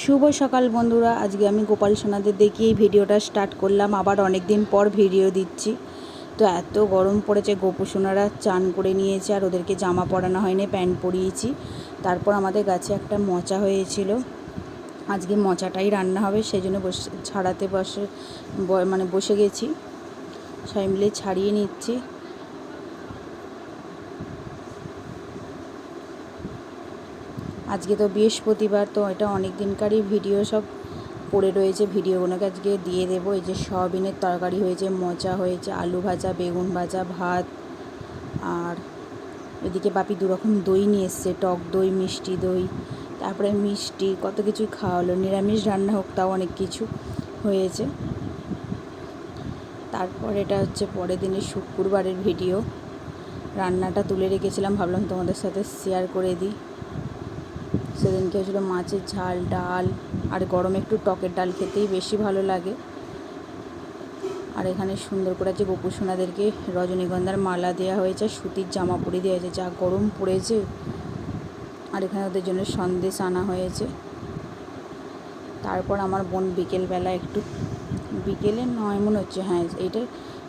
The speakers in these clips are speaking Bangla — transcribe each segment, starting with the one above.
শুভ সকাল বন্ধুরা, আজকে আমি গোপাল সোনাদের দেখিয়ে ভিডিওটা স্টার্ট করলাম। আবার অনেক দিন পর ভিডিও দিচ্ছি। তো এত গরম পড়েছে, গোপু সোনারা চান করে নিয়েছে আর ওদেরকে জামা পরানো হয়নি, প্যান্ট পরিয়েছি। তারপর আমাদের গাছে একটা মোচা হয়েছিল, আজকে মোচাটাই রান্না হবে, সেই জন্য ছাড়াতে বসে গেছি। সবাই মিলে ছাড়িয়ে নিচ্ছি। আজকে তো বৃহস্পতিবার, তো এটা অনেক দিনকারই ভিডিও সব পড়ে রয়েছে, ভিডিওগুলোকে আজকে দিয়ে দেবো। এই যে সয়াবিনের তরকারি হয়েছে, মোচা হয়েছে, আলু ভাজা, বেগুন ভাজা, ভাত। আর এদিকে বাপি দুরকম দই নিয়ে এসছে, টক দই, মিষ্টি দই, তারপরে মিষ্টি, কত কিছুই খাওয়া হলো। নিরামিষ রান্না হোক, তাও অনেক কিছু হয়েছে। তারপর এটা হচ্ছে পরের দিনের শুক্রবারের ভিডিও। রান্নাটা তুলে রেখেছিলাম, ভাবলাম তোমাদের সাথে শেয়ার করে দিই। সেদিনকে হয়েছিল মাছের ঝাল, ডাল, আর গরমে একটু টকের ডাল খেতেই বেশি ভালো লাগে। আর এখানে সুন্দর করে আছে গোপু সোনাদেরকে রজনীগন্ধার মালা দেওয়া হয়েছে, সুতির জামা পরিয়ে দেওয়া হয়েছে, যা গরম পড়েছে। আর এখানে ওদের জন্য সন্দেশ আনা হয়েছে। তারপর আমার বোন বিকেলে নয় মনে হচ্ছে, হ্যাঁ এইটা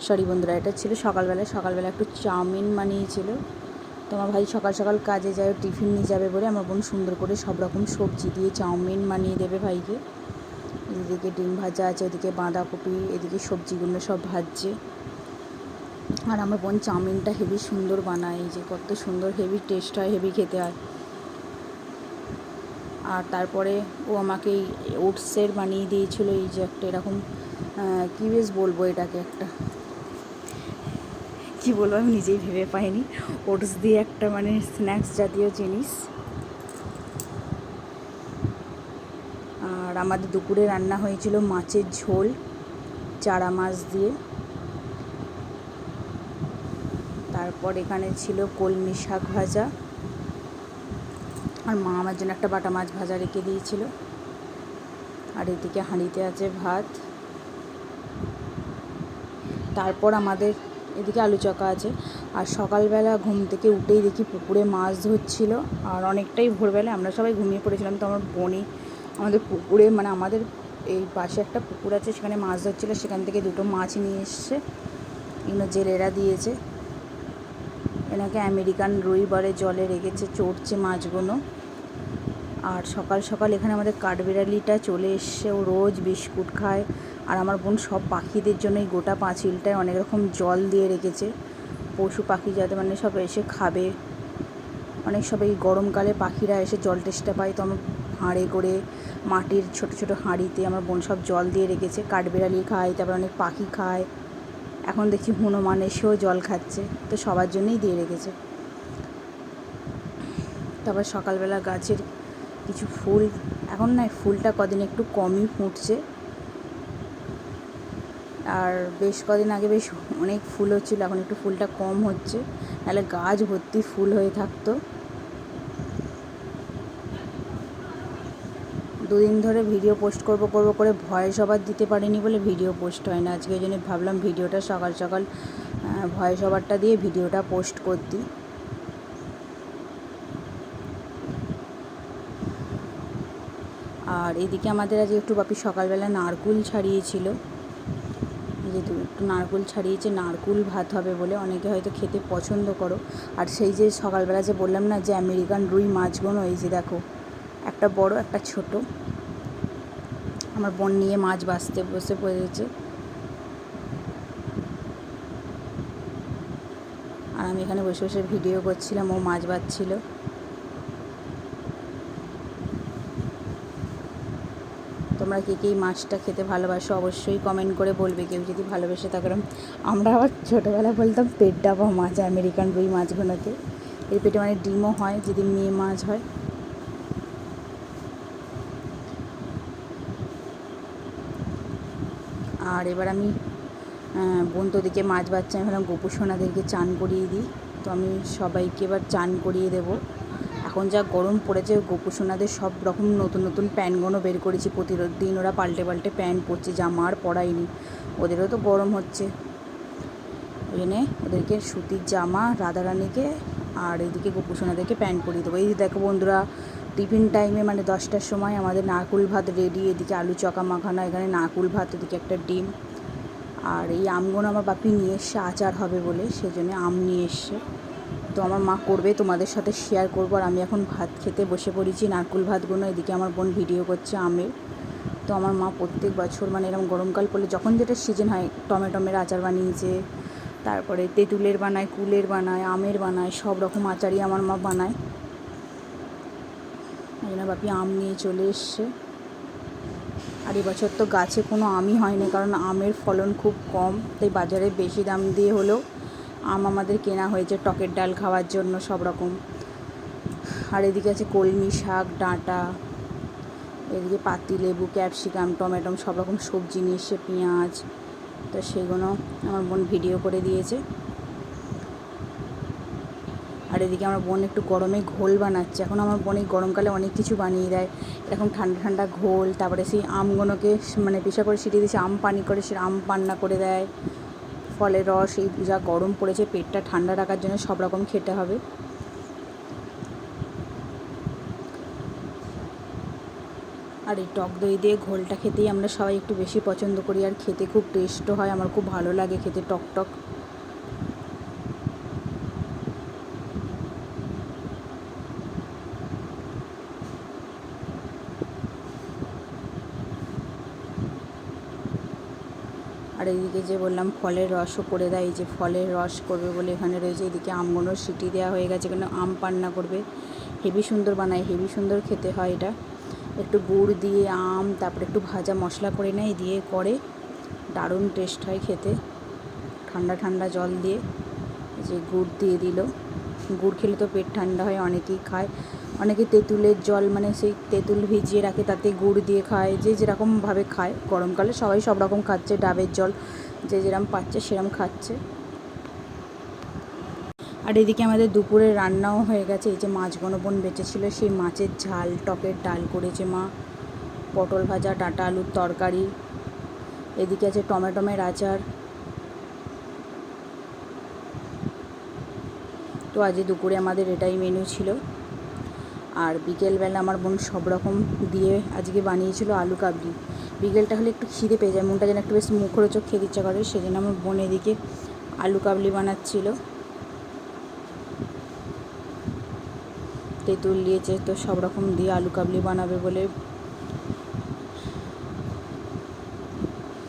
সরি বন্ধুরা, এটা ছিল সকালবেলা একটু চাউমিন বানিয়েছিল। তোমার ভাই সকাল সকাল কাজে যায়, টিফিন নিয়ে যাবে বলে আমার বোন সুন্দর করে সব রকম সবজি দিয়ে চাউমিন বানিয়ে দেবে ভাইকে। এদিকে ডিম ভাজা আছে, এদিকে বাঁধাকপি, এদিকে সবজিগুলো সব ভাজছে। আর আমার বোন চাউমিনটা হেভি সুন্দর বানায়, এই যে কত সুন্দর, হেভি টেস্ট হয়, হেভি খেতে হয়। আর তারপরে ও আমাকে এই ওটসের বানিয়ে দিয়েছিল, এই যে একটা এরকম কী বেশ বলবো, এটাকে একটা কী বলবো আমি নিজেই ভেবে পাইনি। ওটস দিয়ে একটা মানে স্ন্যাক্স জাতীয় জিনিস। আর আমাদের দুপুরে রান্না হয়েছিল মাছের ঝোল, চারা মাছ দিয়ে। তারপর এখানে ছিল কলমি শাক ভাজা, আর মা আমার জন্য একটা বাটা মাছ ভাজা রেখে দিয়েছিল। আর এদিকে হাঁড়িতে আছে ভাত। তারপর আমাদের এদিকে আলু চকা আছে। আর সকালবেলা ঘুম থেকে উঠেই দেখি পুকুরে মাছ ধরছিল, আর অনেকটাই ভোরবেলায় আমরা সবাই ঘুমিয়ে পড়েছিলাম। তো আমার বোনই আমাদের পুকুরে, মানে আমাদের এই পাশে একটা পুকুর আছে, সেখানে মাছ ধরছিলো, সেখান থেকে দুটো মাছ নিয়ে এসছে, এগুলো জেলেরা দিয়েছে। এনাকে আমেরিকান রুই বলে, জলে রেখেছে, চড়ছে মাছগুলো। আর সকাল সকাল এখানে আমাদের কাঠবিড়ালিটা চলে এসছে, ও রোজ বিস্কুট খায়। আর আমার বোন সব পাখিদের জন্য এই গোটা পাঁচিলটায় অনেক রকম জল দিয়ে রেখেছে, পশু পাখি যাতে মানে সব এসে খাবে। অনেক সব এই গরমকালে পাখিরা এসে জল টেস্টা পায়, তো আমার হাঁড়ে করে মাটির ছোট ছোট হাঁড়িতে আমার বোন সব জল দিয়ে রেখেছে। কাঠবিড়ালি খায়, তারপর অনেক পাখি খায়। এখন দেখছি হনুমান এসেও জল খাচ্ছে, তো সবার জন্যই দিয়ে রেখেছে। তারপর সকালবেলা গাছের কিছু ফুল, এখন না ফুলটা কদিন একটু কমই ফুটছে, আর বেশ কদিন আগে বেশ অনেক ফুল হচ্ছিল, এখন একটু ফুলটা কম হচ্ছে, নাহলে গাছ ভর্তি ফুল হয়ে থাকতো। দুদিন ধরে ভিডিও পোস্ট করব করে ভয়েস ওভার দিতে পারিনি বলে ভিডিও পোস্ট হয় না। আজকে ওই জন্য ভাবলাম ভিডিওটা সকাল সকাল ভয়েস ওভারটা দিয়ে ভিডিওটা পোস্ট করতি। আর এদিকে আমাদের আজকে একটু বাপি সকালবেলা নারকুল ছাড়িয়েছিল, যেহেতু একটু নারকুল ছাড়িয়েছে, নারকুল ভাত হবে বলে। অনেকে হয়তো খেতে পছন্দ করো। আর সেই যে সকালবেলা যে বললাম না যে আমেরিকান রুই মাছগুলো, এই যে দেখো, একটা বড় একটা ছোট, আমার বোন নিয়ে মাছ বাছতে বসে পড়েছে। আর আমি এখানে বসে বসে ভিডিও করছিলাম, ও মাছ বাছছিল। তোমরা কে কে এই মাছটা খেতে ভালোবাসো অবশ্যই কমেন্ট করে বলবে, কেউ যদি ভালোবেসে থাকো। আমরা আবার ছোটোবেলায় বলতাম পেট ডাবা মাছ আমেরিকান রুই মাছগুলোকে। এর পেটে মানে ডিমও হয় যদি মেয়ে মাছ হয়। আর এবার আমি বোন তো দিকে মাছ বাচ্চা, আমি ভাবলাম গোপু সোনাদেরকে চান করিয়ে দিই। তো আমি সবাইকে এবার চান করিয়ে দেবো। এখন যা গরম পড়েছে, গোপু সোনাদের সব রকম নতুন নতুন প্যান্টগুলো বের করেছি, প্রতিদিন ওরা পাল্টে পাল্টে প্যান্ট পরছে, জামা আর পরাইনি, ওদেরও তো গরম হচ্ছে। ওই জন্যে ওদেরকে সুতির জামা, রাধারানীকে আর এইদিকে গোপু সোনাদেরকে প্যান্ট পরিয়ে দেবো। এই দেখো বন্ধুরা, টিফিন টাইমে মানে 10টার সময় আমাদের নারকুল ভাত রেডি, এদিকে আলু চকা মাখানো, এখানে নারকুল ভাত, এদিকে একটা ডিম। আর এই আমগুলো আমার বাপি নিয়ে এসছে আচার হবে বলে, সেই জন্য আম নিয়ে এসছে। তো আমার মা করবে, তোমাদের সাথে শেয়ার করবো। আর আমি এখন ভাত খেতে বসে পড়েছি, নারকুল ভাতগুলো। এদিকে আমার বোন ভিডিও করছে আমের। তো আমার মা প্রত্যেক বছর মানে এরকম গরমকাল পড়লে যখন যেটা সিজন হয়, টমেটোমের আচার বানিয়েছে, তারপরে তেঁতুলের বানায়, কুলের বানায়, আমের বানায়, সব রকম আচারই আমার মা বানায়। এই জন্য বাপি আম নিয়ে চলে এসছে। আর এবছর তো গাছে কোনো আমই হয়নি, কারণ আমের ফলন খুব কম, তাই বাজারে বেশি দাম দিয়ে হলেও আম আমাদের কেনা হয়েছে টকের ডাল খাওয়ার জন্য সব রকম। আর এদিকে আছে কলমি শাক, ডাঁটা, এদিকে পাতিলেবু, ক্যাপসিকাম, টমেটো, সব রকম সবজি নিয়ে এসছে, পেঁয়াজ। তো সেগুলো আমার বোন ভিডিও করে দিয়েছে। আর এদিকে আমার বোন একটু গরমে ঘোল বানাচ্ছে। এখন আমার বোন এই গরমকালে অনেক কিছু বানিয়ে দেয়, এরকম ঠান্ডা ঠান্ডা ঘোল। তারপরে সেই আমগুলোকে মানে পেশা করে ছিটিয়ে দিয়েছে, আম পানি করে সে আম পান্না করে দেয়, ফলের রস। এই যা গরম পড়েছে, পেটটা ঠান্ডা রাখার জন্য সব রকম খেতে হবে। আর এই টক দই দিয়ে ঘোলটা খেতেই আমরা সবাই একটু বেশি পছন্দ করি, আর খেতে খুব টেস্টও হয়, আমার খুব ভালো লাগে খেতে টক টক। আর এইদিকে যে বললাম ফলের রসও করে দেয়, এই যে ফলের রস করবে বলে এখানে রয়েছে। এদিকে আমগুলোর সিটি দেওয়া হয়ে গেছে, এখানে আম পান্না করবে। হেভি সুন্দর বানায়, হেভি সুন্দর খেতে হয় এটা। একটু গুড় দিয়ে আম, তারপরে একটু ভাজা মশলা করে নেয়, দিয়ে করে দারুণ টেস্ট হয় খেতে, ঠান্ডা ঠান্ডা জল দিয়ে। যে গুড় দিয়ে দিল, গুড় খেলে তো পেট ঠান্ডা হয়, অনেকেই খায়। অনেকে তেঁতুলের জল মানে সেই তেঁতুল ভিজিয়ে রাখে, তাতে গুড় দিয়ে খায়, যে যেরকমভাবে খায়। গরমকালে সবাই সব রকম খাচ্ছে, ডাবের জল যে যেরকম পাচ্ছে সেরকম খাচ্ছে। আর এদিকে আমাদের দুপুরে রান্নাও হয়ে গেছে। এই যে মাছ বোন বেঁচেছিলো, সেই মাছের ঝাল, টকের ডাল করেছে মা, পটল ভাজা, ডাঁটা আলুর তরকারি, এদিকে আছে টমেটোমের আচার। তো আজ দুপুরে আমাদের এটাই মেনু ছিল। আর বিকেলবেলা আমার বোন সব রকম দিয়ে আজকে বানিয়েছিল আলু কাবলি। বিকেলটা হলে একটু খিদে পেয়ে যায়, মনটা যেন একটু বেশ মুখরোচক খেতে ইচ্ছা করে, সেজন্য আমার বোন এদিকে আলু কাবলি বানাচ্ছিল। তেঁতুল দিয়েছে, তো সব রকম দিয়ে আলু কাবলি বানাবে বলে।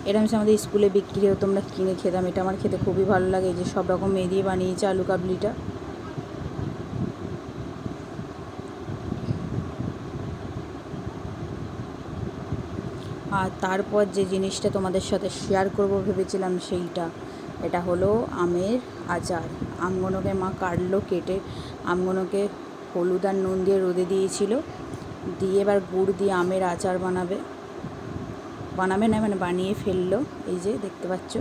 এরকম আমাদের স্কুলে বিক্রি হতো, তোমরা কিনে খেতাম, এটা আমার খেতে খুবই ভালো লাগে। এই যে সব রকম মেয়ে দিয়ে বানিয়েছে আলু কাবলিটা। আর তারপর যে জিনিসটা তোমাদের সাথে শেয়ার করব ভেবেছিলাম সেইটা, এটা হলো আমের আচার। আমগুলোকে মা কাটলো, কেটে আমগুলোকে হলুদ আর নুন দিয়ে রোদে দিয়েছিল, দিয়ে এবার গুড় দিয়ে আমের আচার বানাবে না মানে বানিয়ে ফেললো। এই যে দেখতে পাচ্ছ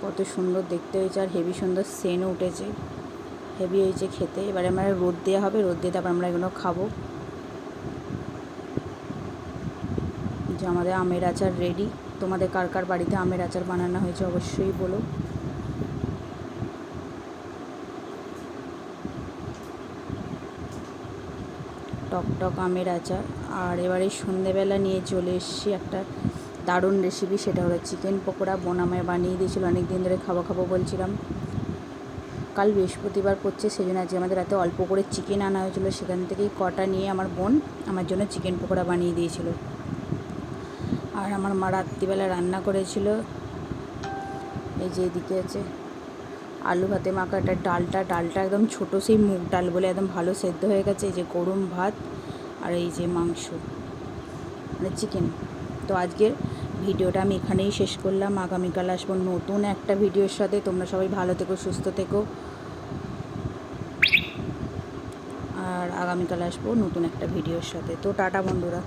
কত সুন্দর দেখতে হয়েছে, আর হেভি সুন্দর সেন্টও উঠেছে, হেভি হয়েছে খেতে। এবারে আমরা রোদ দেওয়া হবে, রোদ দিয়ে তারপর আমরা এগুলো খাবো। যে আমাদের আমের আচার রেডি। তোমাদের কার কার বাড়িতে আমের আচার বানানো হয়েছে অবশ্যই বলো। টক টক আমের আচার। আর এবারে সন্ধেবেলা নিয়ে চলে এসেছি একটা দারুণ রেসিপি, সেটা হলো চিকেন পকোড়া। বোন আমায় বানিয়ে দিয়েছিলো, অনেক দিন ধরে খাবো বলছিলাম। কাল বৃহস্পতিবার পড়ছে, সেই জন্য আজকে আমাদের রাতে অল্প করে চিকেন আনা হয়েছিলো, সেখান থেকেই কটা নিয়ে আমার বোন আমার জন্য চিকেন পকোড়া বানিয়ে দিয়েছিল। আর আমার মা রাত্রিবেলা রান্না করেছিল, এই যে এদিকে আছে আলু ভাতে মাখা একটা ডালটা একদম ছোটো, সেই মুগ ডাল বলে একদম ভালো সেদ্ধ হয়ে গেছে। এই যে গরম ভাত, আর এই যে মাংস মানে চিকেন। তো আজকের ভিডিওটা আমি এখানেই শেষ করলাম। আগামীকাল আসবো নতুন একটা ভিডিওর সাথে। তোমরা সবাই ভালো থেকো, সুস্থ থেকো। আর আগামীকাল আসবো নতুন একটা ভিডিওর সাথে। তো টাটা বন্ধুরা।